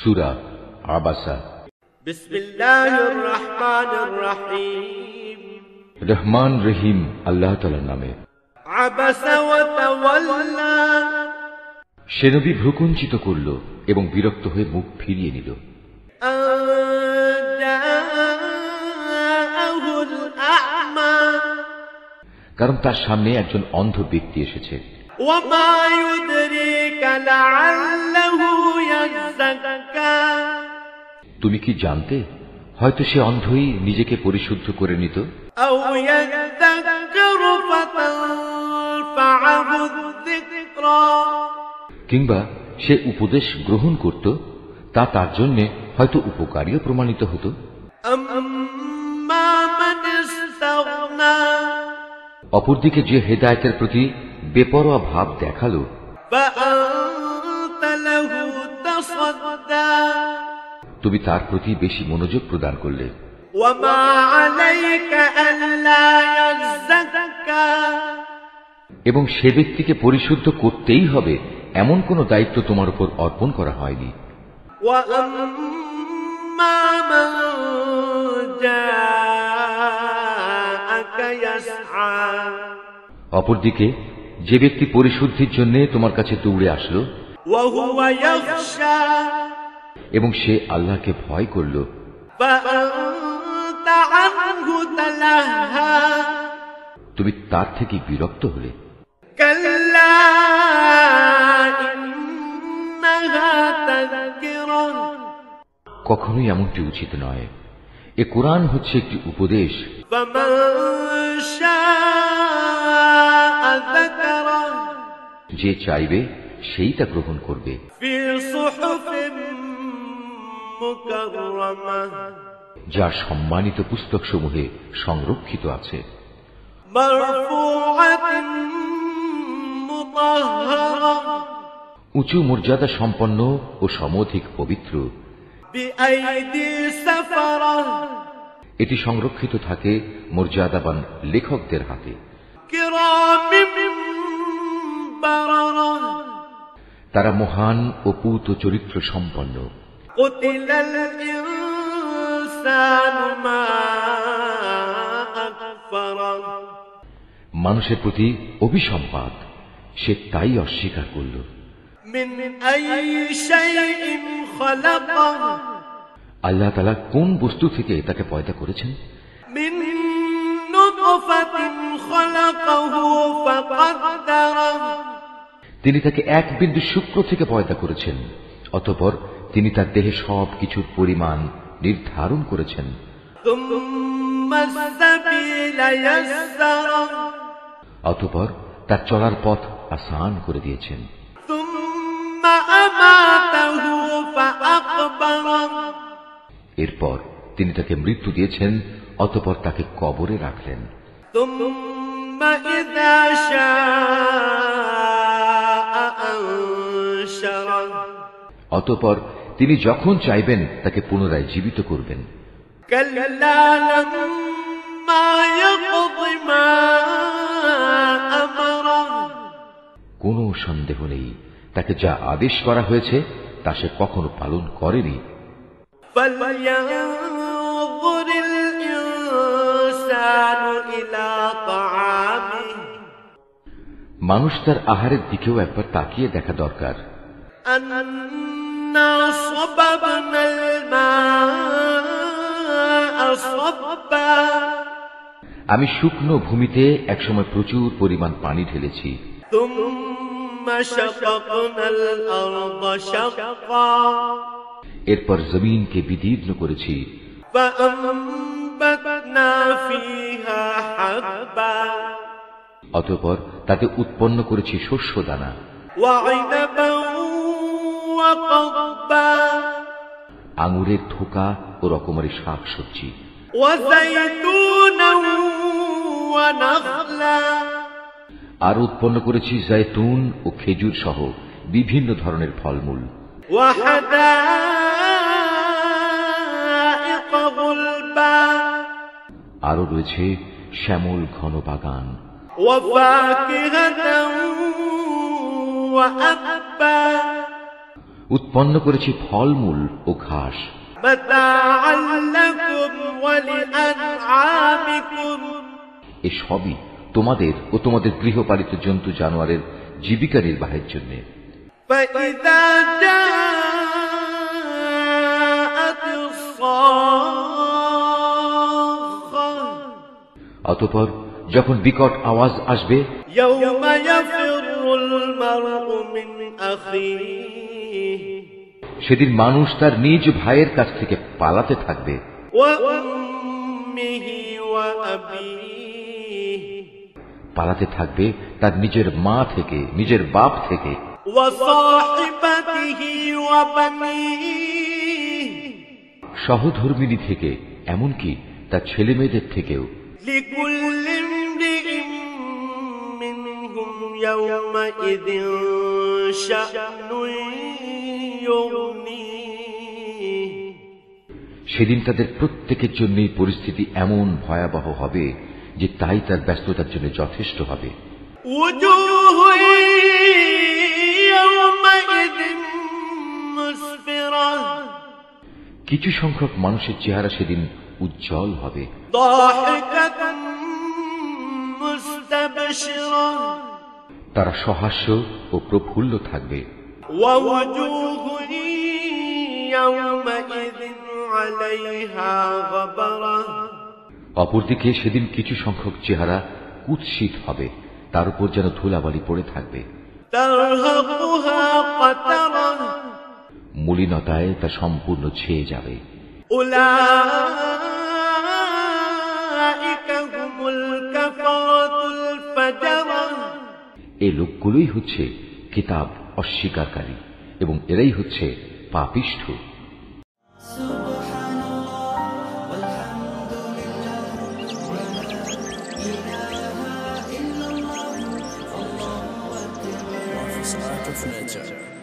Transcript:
সূরা আবাসা। বিসমিল্লাহির রহমানির রহিম। রহমান রহিম আল্লাহ তাআলার নামে। আবাসা ওয়া তাওয়াল্লা। সে নবী ভ্রুকুঞ্চিত করল এবং বিরক্ত হয়ে মুখ ফিরিয়ে নিল। কারণ তার সামনে একজন অন্ধ ব্যক্তি এসেছে। তুমি কি জানতে হয়তো সে অন্ধই নিজেকে পরিশুদ্ধ করে নিত, কিংবা সে উপদেশ গ্রহণ করত, তা তার জন্য হয়তো উপকারীও প্রমাণিত হতো। অপরদিকে যে হেদায়েতের প্রতি বেপরোয়া ভাব দেখালো, তুমি তার প্রতি বেশি মনোযোগ প্রদান করলে। এবং সে ব্যক্তিকে পরিশুদ্ধ করতেই হবে এমন কোন দায়িত্ব তোমার উপর অর্পণ করা হয়নি। অপরদিকে যে ব্যক্তি পরিশুদ্ধির জন্য তোমার কাছে দৌড়ে আসলো এবং সে আল্লাহকে ভয় করল, তুমি তার থেকে বিরক্ত হলে। কখনোই এমনটি উচিত নয়। এ কোরআন হচ্ছে একটি উপদেশ। যে চাইবে সেই তা গ্রহণ করবে। যা সম্মানিত পুস্তকসমূহে সংরক্ষিত আছে। উঁচু মর্যাদা সম্পন্ন ও সমধিক পবিত্র। এটি সংরক্ষিত থাকে মর্যাদাবান লেখকদের হাতে। তারা মহান ও পূত চরিত্র সম্পন্ন। মানুষের প্রতি অভিসম্পাত, সে তাই অস্বীকার করল। আল্লাহ তাআলা কোন বস্তু থেকে তাকে পয়দা করেছেন? তিনি তাকে এক বিন্দু শুক্র থেকে পয়দা করেছেন। অতঃপর তিনি তার দেহে সব কিছুর পরিমাণ নির্ধারণ করেছেন। অতঃপর তার চলার পথ আসান করে দিয়েছেন। এরপর তিনি তাকে মৃত্যু দিয়েছেন। অতঃপর তাকে কবরে রাখলেন। অতঃপর তিনি যখন চাইবেন তাকে পুনরায় জীবিত করবেন। কোনো সন্দেহ নেই, তাকে যা আদেশ করা হয়েছে তা সে কখনো পালন করেনি। মানুষ তার আহারের দিকেও একবার তাকিয়ে দেখা দরকার। আমি শুকনো ভূমিতে একসময় প্রচুর পরিমাণ পানি ঢেলেছি। এরপর জমিনকে বিদীর্ণ করেছি। অতঃপর তাতে উৎপন্ন করেছি শস্য দানা, আঙুরের থোকা ও রকমারি শাক সবজি, আর উৎপন্ন করেছি জয়তুন ও খেজুর সহ বিভিন্ন ধরনের ফলমূল। আরো রয়েছে শ্যামল ঘন বাগান। উৎপন্ন করেছি ফলমূল ও ঘাস, متاعا لكم ولأنعامكم এ সবই তোমাদের ও তোমাদের গৃহপালিত জন্তু জানোয়ারের জীবিকা নির্বাহের জন্য। فإذا جاءت الصاخة অতঃপর যখন বিকট আওয়াজ আসবে, يوم يفر المرء من أخيه সেদিন মানুষ তার নিজ ভাইয়ের কাছ থেকে পালাতে থাকবে, وأمه وأبيه পালাতে থাকবে তার নিজের মা থেকে, নিজের বাপ থেকে, وصاحبته وبنيه সহধর্মিণী থেকে, এমনকি তার ছেলে মেয়েদের থেকেও। لكل امرئ منهم يومئذ شأن يغنيه সেদিন তাদের প্রত্যেকের জন্যই পরিস্থিতি এমন ভয়াবহ হবে যে তাই তার ব্যস্ততার জন্য যথেষ্ট হবে। وجوه يومئذ مسفرة কিছু সংখ্যক মানুষের চেহারা সেদিন উজ্জ্বল হবে, ضاحكة مستبشرة তারা সহাস্য ও প্রফুল্ল থাকবে। ووجوه يومئذ عليها غبرة অপরদিকে সেদিন কিছু সংখ্যক চেহারা কুৎসিত হবে, তার উপর যেন ধুলাবালি পড়ে থাকবে। ترهقها قترة মলিনতায় তা সম্পূর্ণ ছেয়ে যাবে। أولئك هم الكفرة الفجرة এই লোকগুলোই হচ্ছে কিতাব অস্বীকারী এবং এরাই হচ্ছে পাপিষ্ঠ। Nature.